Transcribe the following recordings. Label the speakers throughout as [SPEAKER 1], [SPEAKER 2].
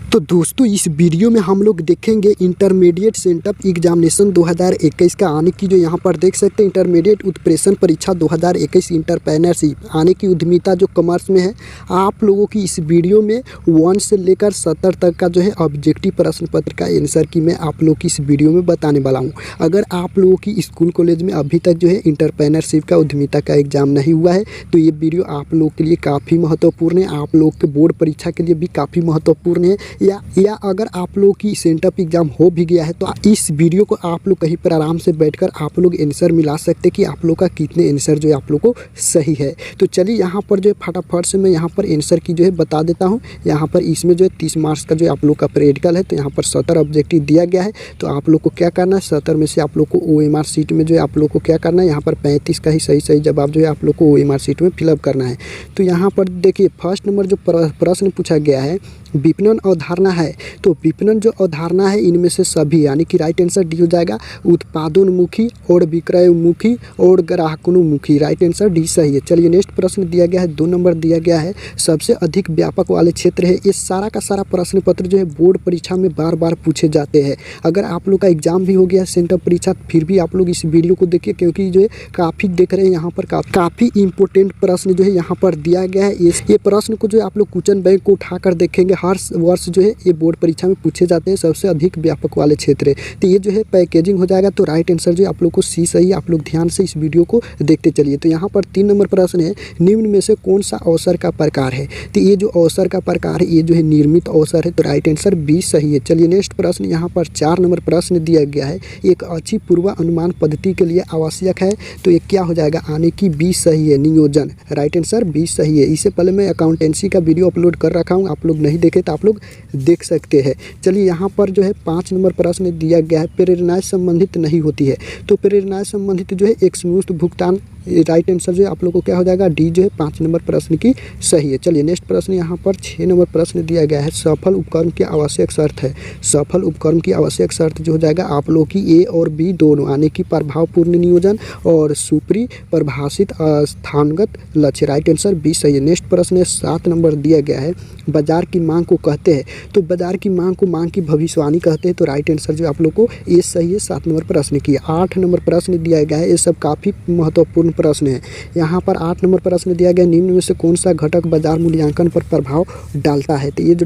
[SPEAKER 1] तो दोस्तों इस वीडियो में हम लोग देखेंगे इंटरमीडिएट सेंटअप एग्जामिनेशन 2021 का आने की, जो यहाँ पर देख सकते हैं इंटरमीडिएट उत्प्रेषण परीक्षा 2021 इंटरप्रेन्योरशिप आने की उद्यमिता जो कॉमर्स में है। आप लोगों की इस वीडियो में 1 से लेकर 70 तक का जो है ऑब्जेक्टिव प्रश्न पत्र का आंसर की मैं आप लोग की इस वीडियो में बताने वाला हूँ। अगर आप लोगों की स्कूल कॉलेज में अभी तक जो है इंटरप्रेन्योरशिप का उद्यमिता का एग्जाम नहीं हुआ है तो ये वीडियो आप लोग के लिए काफ़ी महत्वपूर्ण है, आप लोग के बोर्ड परीक्षा के लिए भी काफ़ी महत्वपूर्ण है। या अगर आप लोग की सेंटअप एग्जाम हो भी गया है तो इस वीडियो को आप लोग कहीं पर आराम से बैठकर आप लोग आंसर मिला सकते हैं कि आप लोग का कितने आंसर जो है आप लोग को सही है। तो चलिए यहाँ पर जो है फटाफट से मैं यहाँ पर आंसर की जो है बता देता हूँ। यहाँ पर इसमें जो है 30 मार्क्स का जो है आप लोग का प्रैक्टिकल है, तो यहाँ पर 70 ऑब्जेक्टिव दिया गया है। तो आप लोग को क्या करना है, 70 में से आप लोग को OMR सीट में जो है आप लोग को क्या करना है, यहाँ पर 35 का ही सही जवाब जो है आप लोग को OMR सीट में फिलअप करना है। तो यहाँ पर देखिए फर्स्ट नंबर जो प्रश्न पूछा गया है, विपणन अवधारणा है। तो विपणन जो अवधारणा है इनमें से सभी यानी कि राइट आंसर डी हो जाएगा। उत्पादोन्मुखी और विक्रयोन्मुखी और ग्राहकोन्मुखी, राइट आंसर डी सही है। चलिए नेक्स्ट प्रश्न दिया गया है, 2 नंबर दिया गया है, सबसे अधिक व्यापक वाले क्षेत्र है। ये सारा का सारा प्रश्न पत्र जो है बोर्ड परीक्षा में बार बार पूछे जाते हैं। अगर आप लोग का एग्जाम भी हो गया सेंटअप परीक्षा फिर भी आप लोग इस वीडियो को देखिए, क्योंकि जो है काफ़ी देख रहे हैं यहाँ पर काफ़ी इंपॉर्टेंट प्रश्न जो है यहाँ पर दिया गया है। ये प्रश्न को जो आप लोग क्वेश्चन बैंक को उठाकर देखेंगे हर वर्ष जो है ये बोर्ड परीक्षा में पूछे जाते हैं, सबसे अधिक व्यापक वाले क्षेत्र है। तो ये जो है पैकेजिंग हो जाएगा। तो राइट आंसर जो आप लोग को सी सही, आप लोग ध्यान से इस वीडियो को देखते चलिए। तो यहाँ पर 3 नंबर प्रश्न है, निम्न में से कौन सा अवसर का प्रकार है। तो ये जो अवसर का प्रकार है ये जो है निर्मित अवसर है, तो राइट आंसर बी सही है। चलिए नेक्स्ट प्रश्न यहाँ पर 4 नंबर प्रश्न दिया गया है, एक अच्छी पूर्वानुमान पद्धति के लिए आवश्यक है। तो ये क्या हो जाएगा, आने की बी सही है, नियोजन, राइट आंसर बी सही है। इससे पहले मैं अकाउंटेंसी का वीडियो अपलोड कर रखा हूँ, आप लोग नहीं देखे तो आप लोग देख सकते हैं। चलिए यहाँ पर जो है 5 नंबर प्रश्न दिया गया है, प्रेरणाएं संबंधित नहीं होती है। तो प्रेरणाएं संबंधित जो है एक समूह भुगतान, राइट आंसर जो है आप लोग को क्या हो जाएगा, डी जो है 5 नंबर प्रश्न की सही है। चलिए नेक्स्ट प्रश्न यहाँ पर 6 नंबर प्रश्न दिया गया है, सफल उपकरण की आवश्यक शर्त है। सफल उपकरण की आवश्यक शर्त जो हो जाएगा आप लोग की ए और बी दोनों, आने की प्रभावपूर्ण नियोजन और सुपरी परिभाषित स्थानगत लक्ष्य, राइट आंसर बी सही है। नेक्स्ट प्रश्न 7 नंबर दिया गया है, बाजार की मांग को कहते हैं। तो बाजार की मांग को मांग की भविष्यवाणी कहते हैं, तो राइट आंसर जो आप लोग को ये सही है 7 नंबर प्रश्न की। 8 नंबर प्रश्न दिया गया है, ये सब काफ़ी महत्वपूर्ण प्रश्न है। यहाँ पर 8 नंबर प्रश्न दिया गया, निम्न में से कौन सा घटक बाजार मूल्यांकन पर प्रभाव डालता है। तो ये जो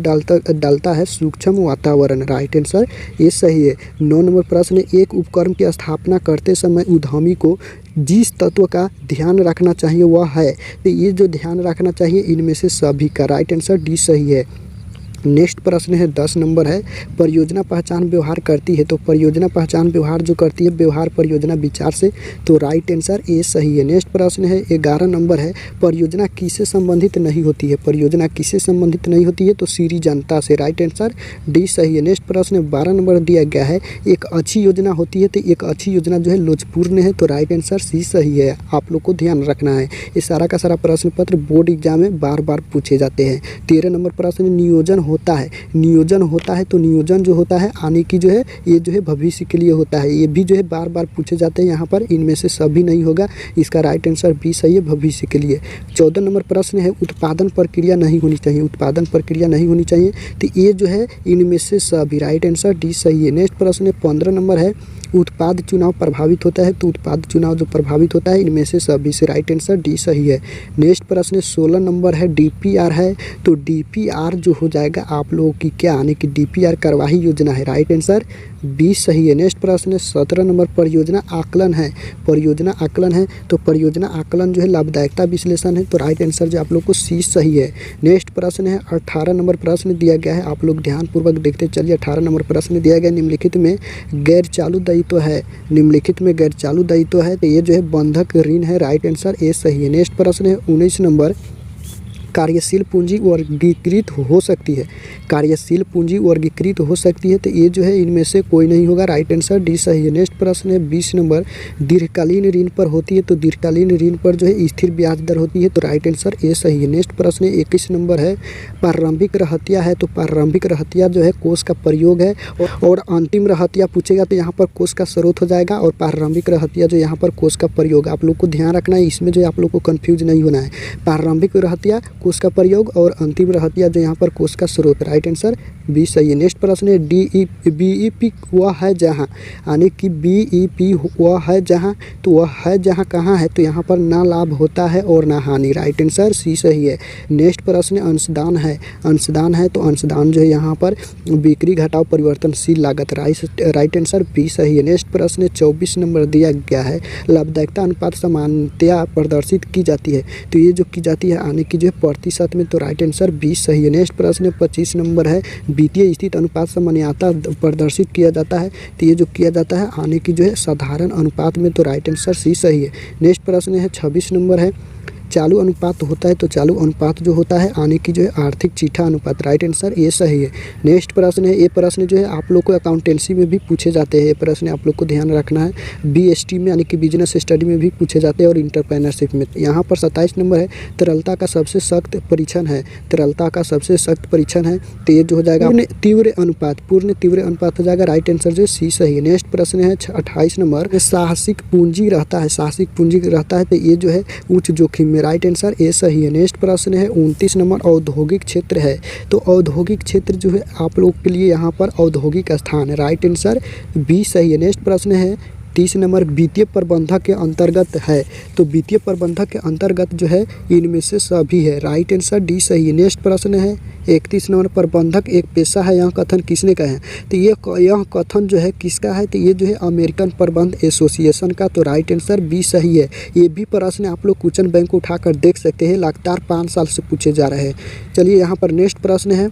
[SPEAKER 1] डालता है सूक्ष्म वातावरण, राइट आंसर ये सही है। 9 नंबर प्रश्न, एक उपकरण की स्थापना करते समय उद्यमी को जिस तत्व का ध्यान रखना चाहिए वह है। तो ये जो ध्यान रखना चाहिए इनमें से सभी का, राइट आंसर डी सही है। नेक्स्ट प्रश्न है 10 नंबर है, परियोजना पहचान व्यवहार करती है। तो परियोजना पहचान व्यवहार जो करती है व्यवहार परियोजना विचार से, तो राइट आंसर ए सही है। नेक्स्ट प्रश्न है 11 नंबर है, परियोजना किससे संबंधित नहीं होती है। परियोजना किससे संबंधित नहीं होती है, तो सीरी जनता से, राइट आंसर डी सही है। नेक्स्ट प्रश्न 12 नंबर दिया गया है, एक अच्छी योजना होती है। तो एक अच्छी योजना जो है लोचपूर्ण है, तो राइट आंसर सी सही है, आप लोग को ध्यान रखना है। ये सारा का सारा प्रश्न पत्र बोर्ड एग्जाम में बार बार पूछे जाते हैं। 13 नंबर प्रश्न, नियोजन होता है। नियोजन होता है, तो नियोजन जो होता है आने की जो है ये जो है भविष्य के लिए होता है। ये भी जो है बार बार पूछे जाते हैं, यहाँ पर इनमें से सभी नहीं होगा, इसका राइट आंसर बी सही है, भविष्य के लिए। 14 नंबर प्रश्न है, उत्पादन प्रक्रिया नहीं होनी चाहिए। उत्पादन प्रक्रिया नहीं होनी चाहिए, तो ये जो है इनमें से सभी, राइट आंसर डी सही है। नेक्स्ट प्रश्न 15 नंबर है, उत्पाद चुनाव प्रभावित होता है। तो उत्पाद चुनाव जो प्रभावित होता है इनमें से सभी से, राइट आंसर डी सही है। नेक्स्ट प्रश्न 16 नंबर है, DPR है। तो DPR जो हो जाएगा आप लोगों की क्या, आने की DPR कार्यवाही योजना है, राइट आंसर बी सही है। नेक्स्ट प्रश्न 17 नंबर, परियोजना आकलन है। परियोजना आकलन है, तो परियोजना आकलन जो है लाभदायकता विश्लेषण है, तो राइट आंसर जो आप लोग को सी सही है। नेक्स्ट प्रश्न है 18 नंबर प्रश्न दिया गया है, आप लोग ध्यानपूर्वक देखते चलिए। 18 नंबर प्रश्न दिया गया, निम्नलिखित में गैर चालू दायित्व है। निम्नलिखित में गैर चालू दायित्व है, तो ये जो है बंधक ऋण है, राइट आंसर ए सही है। नेक्स्ट प्रश्न है 19 नंबर, कार्यशील पूंजी वर्गीकृत हो सकती है। कार्यशील पूंजी वर्गीकृत हो सकती है, तो ये जो है इनमें से कोई नहीं होगा, राइट आंसर डी सही है। नेक्स्ट प्रश्न है 20 नंबर, दीर्घकालीन ऋण पर होती है। तो दीर्घकालीन ऋण पर जो है स्थिर ब्याज दर होती है, तो राइट आंसर ए सही है। नेक्स्ट प्रश्न 21 नंबर है, प्रारंभिक रहतिया है। तो प्रारंभिक रहतिया जो है कोष का प्रयोग है, और अंतिम रहतिया पूछेगा तो यहाँ पर कोष का स्रोत हो जाएगा, और प्रारंभिक रहतिया जो यहाँ पर कोष का प्रयोग, आप लोग को ध्यान रखना है, इसमें जो आप लोग को कन्फ्यूज नहीं होना है। प्रारंभिक रहतिया कोष का प्रयोग, और अंतिम रहतिया जो यहाँ पर कोष का स्रोत। राइट आंसर बी सही है। नेक्स्ट प्रश्न है बीईपी वह है जहाँ, यानी कि बीईपी वह है जहाँ, तो वह है जहाँ कहाँ है, तो यहाँ पर ना लाभ होता है और ना हानि। राइट आंसर सी सही है। नेक्स्ट प्रश्न अंशदान है, अंशदान है तो अंशदान जो है यहाँ पर बिक्री घटाव परिवर्तनशील लागत। राइट आंसर बी सही है। नेक्स्ट प्रश्न 24 नंबर दिया गया है, लाभदायकता अनुपात सामान्यतया प्रदर्शित की जाती है, तो ये जो की जाती है आने की जो है प्रतिशत में, तो राइट आंसर बी सही है। नेक्स्ट प्रश्न 25 नंबर है, वित्तीय स्थिति अनुपात सामान्यतः प्रदर्शित किया जाता है, तो ये जो किया जाता है आने की जो है साधारण अनुपात में, तो राइट आंसर सी सही है। नेक्स्ट प्रश्न है 26 नंबर है, चालू अनुपात होता है, तो चालू अनुपात जो होता है आने की जो है आर्थिक चिट्ठा अनुपात। राइट आंसर ये सही है। नेक्स्ट प्रश्न है, ये प्रश्न जो है आप लोग को अकाउंटेंसी में भी पूछे जाते हैं, ये प्रश्न आप लोग को ध्यान रखना है। बीएसटी में यानी कि बिजनेस स्टडी में भी पूछे जाते हैं और इंटरप्रेन्योरशिप में। यहाँ पर 27 नंबर है, तरलता का सबसे सख्त परीक्षण है, तरलता का सबसे सख्त परीक्षण है, तो ये जो हो जाएगा पूर्ण तीव्र अनुपात हो जाएगा। राइट आंसर जो सी सही है। नेक्स्ट प्रश्न है 28 नंबर, साहसिक पूंजी रहता है, साहसिक पूंजी रहता है, तो ये जो है उच्च जोखिम में। राइट आंसर ए सही है। नेक्स्ट प्रश्न है 29 नंबर, औद्योगिक क्षेत्र है, तो औद्योगिक क्षेत्र जो है आप लोग के लिए यहाँ पर औद्योगिक स्थान है। राइट आंसर बी सही है। नेक्स्ट प्रश्न है 30 नंबर, वित्तीय प्रबंधक के अंतर्गत है, तो वित्तीय प्रबंधक के अंतर्गत जो है इनमें से सभी है। राइट आंसर डी सही है। नेक्स्ट प्रश्न है 31 नंबर, प्रबंधक एक पेशा है, यह कथन किसने कहा है, तो यह कथन जो है किसका है, तो ये जो है अमेरिकन प्रबंध एसोसिएशन का, तो राइट आंसर बी सही है। ये भी प्रश्न आप लोग क्वेश्चन बैंक को उठाकर देख सकते हैं, लगातार 5 साल से पूछे जा रहे हैं। चलिए यहाँ पर नेक्स्ट प्रश्न है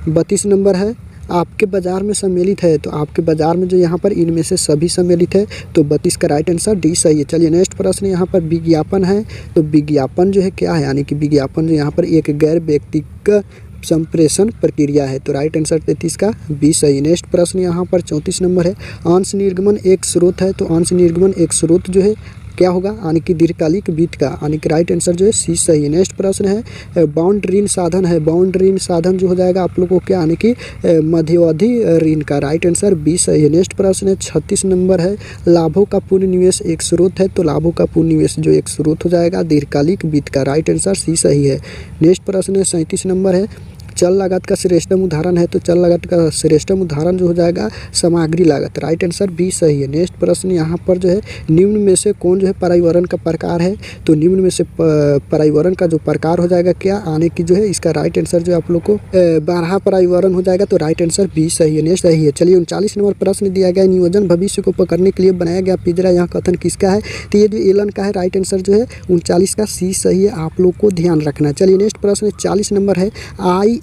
[SPEAKER 1] 32 नंबर है, आपके बाज़ार में सम्मिलित है, तो आपके बाज़ार में जो यहाँ पर इनमें से सभी सम्मिलित है, तो 32 का राइट आंसर डी सही है। चलिए नेक्स्ट प्रश्न यहाँ पर विज्ञापन है, तो विज्ञापन जो है क्या है, यानी कि विज्ञापन जो यहाँ पर एक गैर व्यक्तिगत संप्रेषण प्रक्रिया है, तो राइट आंसर 33 का बी सही। नेक्स्ट प्रश्न यहाँ पर 34 नंबर है, अंश निर्गमन एक स्रोत है, तो अंश निर्गमन एक स्रोत जो है क्या होगा, यानी कि दीर्घकालिक वित्त का, यानी कि राइट आंसर जो है सी सही है। नेक्स्ट प्रश्न है बाउंड ऋण साधन है, बाउंड ऋण साधन जो हो जाएगा आप लोगों को क्या, यानी कि मध्यावधि ऋण का। राइट आंसर बी सही है। नेक्स्ट प्रश्न है 36 नंबर है, लाभों का पूर्ण निवेश एक स्रोत है, तो लाभों का पूर्ण निवेश जो एक स्रोत हो जाएगा दीर्घकालिक वित्त का। राइट आंसर सी सही है। नेक्स्ट प्रश्न है 37 नंबर है, चल लागत का श्रेष्ठतम उदाहरण है, तो चल लागत का श्रेष्ठतम उदाहरण जो हो जाएगा सामग्री लागत। राइट आंसर बी सही है। नेक्स्ट प्रश्न यहाँ पर जो है निम्न में से कौन जो है पर्यावरण का प्रकार है, तो निम्न में से पर्यावरण का जो प्रकार हो जाएगा क्या, आने की जो है इसका राइट आंसर जो आप लोग को 12 पर्यावरण हो जाएगा, तो राइट आंसर बी सही है। नेक्स्ट सही है। चलिए 39 नंबर प्रश्न दिया गया, नियोजन भविष्य को पकड़ने के लिए बनाया गया पिंजरा, यहाँ कथन किसका है, तो ये जो एलन का है। राइट आंसर जो है 39 का सी सही है, आप लोग को ध्यान रखना। चलिए नेक्स्ट प्रश्न 40 नंबर है,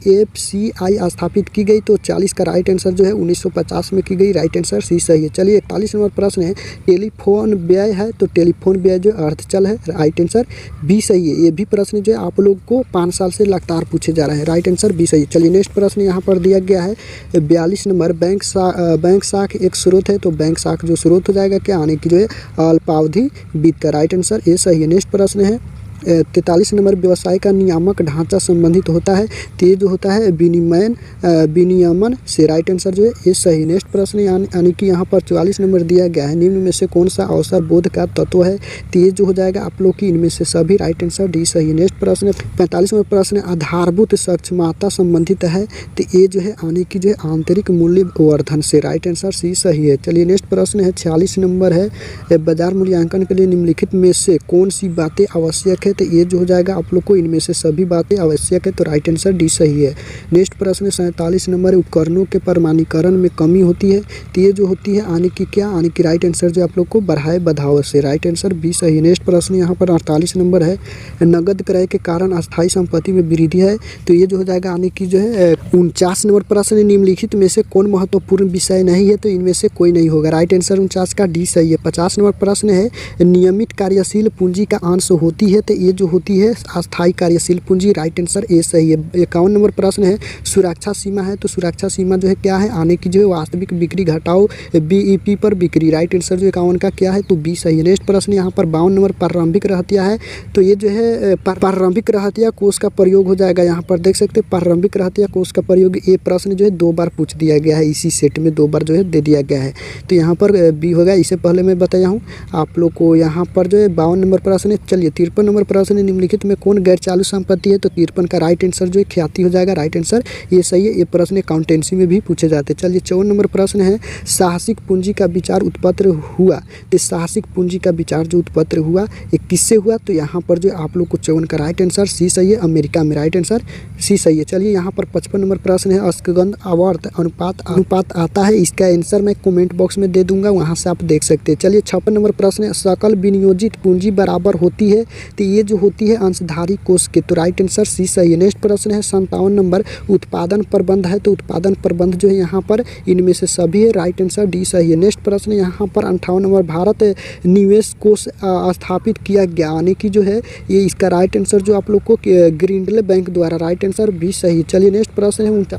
[SPEAKER 1] IFCI स्थापित की गई, तो 40 का राइट आंसर जो है 1950 में की गई। राइट आंसर सी सही है। चलिए 41 नंबर प्रश्न है, टेलीफोन व्यय है, तो टेलीफोन व्यय जो अर्थचल है। राइट आंसर बी सही है। ये भी प्रश्न जो है आप लोग को 5 साल से लगातार पूछे जा रहे हैं। राइट आंसर बी सही है। चलिए नेक्स्ट प्रश्न यहाँ पर दिया गया है 42 नंबर, बैंक साख एक स्रोत है, तो बैंक साख जो स्रोत हो जाएगा क्या, आने की जो है अल्पावधि वित्त का। राइट आंसर ए सही है। नेक्स्ट प्रश्न है 43 नंबर, व्यवसाय का नियामक ढांचा संबंधित होता है, तो ये जो होता है विनियमन से। राइट आंसर जो है ये सही। नेक्स्ट प्रश्न यानी कि यहाँ पर 44 नंबर दिया गया है, निम्न में से कौन सा अवसर बोध का तत्व है, तो ये जो हो जाएगा आप लोग की इनमें से सभी। राइट आंसर डी सही है। नेक्स्ट प्रश्न 45 नंबर प्रश्न आधारभूत सक्षमता संबंधित है, तो ये जो है आने की जो है आंतरिक मूल्य वर्धन से। राइट आंसर सी सही है। चलिए नेक्स्ट प्रश्न है 46 नंबर है, बाजार मूल्यांकन के लिए निम्नलिखित में से कौन सी बातें आवश्यक है, तो ये जो हो जाएगा आप लोग को इनमें से सभी बातें आवश्यक है, तो राइट आंसर डी सही है। नेक्स्ट प्रश्न 47 नंबर, उपकरणों के प्रमाणीकरण में कमी होती है, तो ये जो होती है आने की क्या, आने की राइट आंसर जो आप लोग को बढ़ाए बढ़ाव से। राइट आंसर बी सही है। नेक्स्ट प्रश्न यहाँ पर 48 नंबर है, नगद क्रय के कारण अस्थायी संपत्ति में वृद्धि है, तो ये जो हो जाएगा आने की जो है 49 नंबर प्रश्न, निम्नलिखित में से कौन महत्वपूर्ण विषय नहीं है, तो इनमें से कोई नहीं होगा। राइट आंसर 49 का डी सही है। 50 नंबर प्रश्न है, नियमित कार्यशील पूंजी का अंश होती है, तो ये जो होती है अस्थायी कार्यशील पूंजी। राइट आंसर ए सही है। 51 नंबर प्रश्न है, सुरक्षा सीमा है, तो सुरक्षा सीमा जो है क्या है, आने की जो है वास्तविक बिक्री घटाओ BEP पर बिक्री। राइट आंसर जो 51 का क्या है, तो बी सही है। नेक्स्ट प्रश्न यहाँ पर 52 नंबर, प्रारंभिक रहतिया है, तो ये जो है प्रारंभिक रहतिया कोष का प्रयोग हो जाएगा। यहाँ पर देख सकते हैं प्रारंभिक रहतिया कोष का प्रयोग, ये प्रश्न जो है 2 बार पूछ दिया गया है, इसी सेट में 2 बार जो है दे दिया गया है, तो यहाँ पर बी होगा। इसे पहले मैं बताया हूँ आप लोग को। यहाँ पर जो है 52 नंबर प्रश्न है। चलिए 53 नंबर प्रश्न है, निम्नलिखित में कौन गैर चालू संपत्ति है? तो 53 का राइट आंसर जो है ख्याति हो जाएगा, राइट आंसर ये सही है। ये प्रश्न अकाउंटेंसी में भी पूछे जाते हैं। चलिए 54 नंबर प्रश्न है, साहसिक पूंजी का विचार उत्पन्न हुआ। तो साहसिक पूंजी का विचार जो उत्पन्न हुआ ये किससे हुआ? तो यहाँ पर जो आप लोग को 54 का राइट आंसर सी सही है, अमेरिका में, राइट आंसर सी सही है। चलिए यहाँ पर 55 नंबर प्रश्न है, अश्वगंध आवर्त अनुपात आता है, इसका आंसर मैं कमेंट बॉक्स में दे दूंगा, वहाँ से आप देख सकते हैं। चलिए 56 नंबर प्रश्न है, सकल विनियोजित पूंजी बराबर होती है। तो ये जो होती है अंशधारी कोष के, तो राइट आंसर सी सही है। नेक्स्ट प्रश्न है 57 नंबर, उत्पादन प्रबंध है। तो उत्पादन प्रबंध जो है यहाँ पर इनमें से सभी है, राइट आंसर डी सही है। नेक्स्ट प्रश्न है यहाँ पर 58 नंबर, भारत निवेश कोष स्थापित किया गया, यानी कि जो है ये इसका राइट आंसर जो आप लोग को ग्रिंडले बैंक द्वारा, राइट आंसर भी सही। चलिए नेक्स्ट प्रश्न है,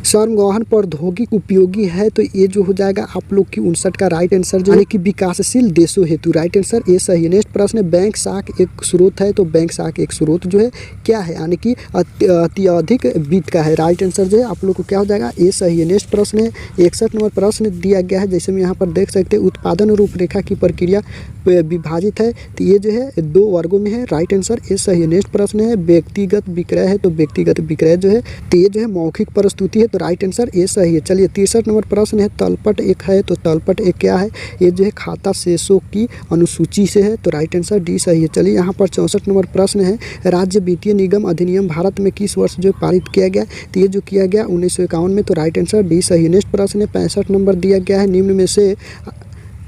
[SPEAKER 1] संवहन प्रौद्योगिकी उपयोगी है। तो ये जो हो जाएगा आप लोग की 59 का राइट आंसर जो है कि विकासशील देशों हेतु, राइट आंसर ये सही है। नेक्स्ट प्रश्न है, बैंक शाख एक स्रोत है। तो बैंक शाख एक स्रोत जो है क्या है, यानी कि अत्यधिक वित्त का है, राइट आंसर जो है आप लोग को क्या हो जाएगा, ये सही है। नेक्स्ट प्रश्न है 61 नंबर प्रश्न दिया गया है, जैसे मैं यहाँ पर देख सकते हैं, उत्पादन रूपरेखा की प्रक्रिया विभाजित है। तो ये जो है 2 वर्गों में है, राइट आंसर ये सही है। नेक्स्ट प्रश्न है, व्यक्तिगत विक्रय है। तो व्यक्तिगत विक्रय जो है तो ये जो है मौखिक प्रस्तुति है। तो राइट आंसर ये सही है। चलिए 63 नंबर प्रश्न है, तलपट एक है। तो तलपट एक क्या है, ये जो है खाता शेषों की अनुसूची से है। तो राइट आंसर डी सही है। चलिए यहाँ पर 64 नंबर प्रश्न है, राज्य वित्तीय निगम अधिनियम भारत में किस वर्ष जो पारित किया गया? तो ये जो किया गया 1951 में। तो राइट आंसर डी सही है। नेक्स्ट प्रश्न है 65 नंबर दिया गया है,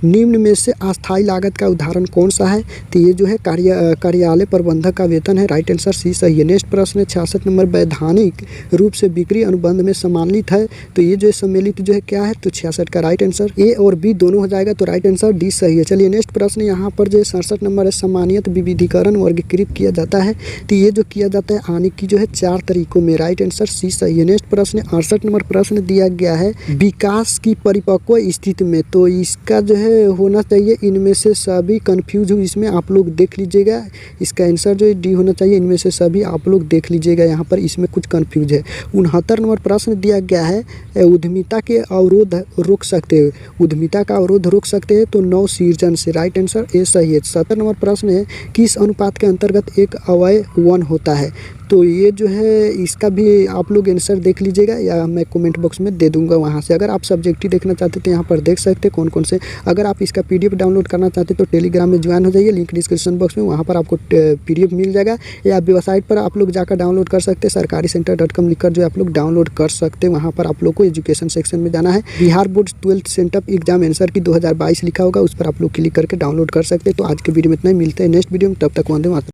[SPEAKER 1] निम्न में से अस्थायी लागत का उदाहरण कौन सा है? तो ये जो है कार्यालय प्रबंधक का वेतन है, राइट आंसर सी सही है। नेक्स्ट प्रश्न है 66 नंबर, वैधानिक रूप से बिक्री अनुबंध में सम्मिलित है। तो ये जो है सम्मिलित जो है क्या है? तो 66 का राइट आंसर ए और बी दोनों हो जाएगा। तो राइट आंसर डी सही है। चलिए नेक्स्ट प्रश्न यहाँ पर जो है 67 नंबर है, सम्मानित विविधीकरण वर्गीकृत किया जाता है। तो ये जो किया जाता है आने की जो है 4 तरीकों में, राइट आंसर सी सही है। नेक्स्ट प्रश्न 68 नंबर प्रश्न दिया गया है, विकास की परिपक्व स्थिति में। तो इसका जो है होना चाहिए इनमें से सभी, कंफ्यूज हूँ इसमें, आप लोग देख लीजिएगा, इसका आंसर जो है डी होना चाहिए, इनमें से सभी आप लोग देख लीजिएगा, यहाँ पर इसमें कुछ कंफ्यूज है। 69 नंबर प्रश्न दिया गया है, उद्यमिता के अवरोध रोक सकते हैं, उद्यमिता का अवरोध रोक सकते हैं तो नव सृजन से, राइट आंसर ए सही है। 70 नंबर प्रश्न है, किस अनुपात के अंतर्गत एक अवयव 1 होता है? तो ये जो है इसका भी आप लोग आंसर देख लीजिएगा, या मैं कमेंट बॉक्स में दे दूंगा वहाँ से। अगर आप सब्जेक्टिव देखना चाहते तो यहाँ पर देख सकते हैं कौन कौन से। अगर आप इसका PDF डाउनलोड करना चाहते तो टेलीग्राम में ज्वाइन हो जाइए, लिंक डिस्क्रिप्शन बॉक्स में, वहाँ पर आपको PDF मिल जाएगा, या वेबसाइट पर आप लोग जाकर डाउनलोड कर सकते हैं, sarkaricenter.com लिखकर जो आप लोग डाउनलोड कर सकते हैं। वहाँ पर आप लोग को एजुकेशन सेक्शन में जाना है, Bihar board 12th sent up exam answer की 2022 लिखा होगा, उस पर आप लोग क्लिक करके डाउनलोड कर सकते हैं। तो आज के वीडियो में इतना ही, मिलते हैं नेक्स्ट वीडियो में, तब तक वंदे मातरम।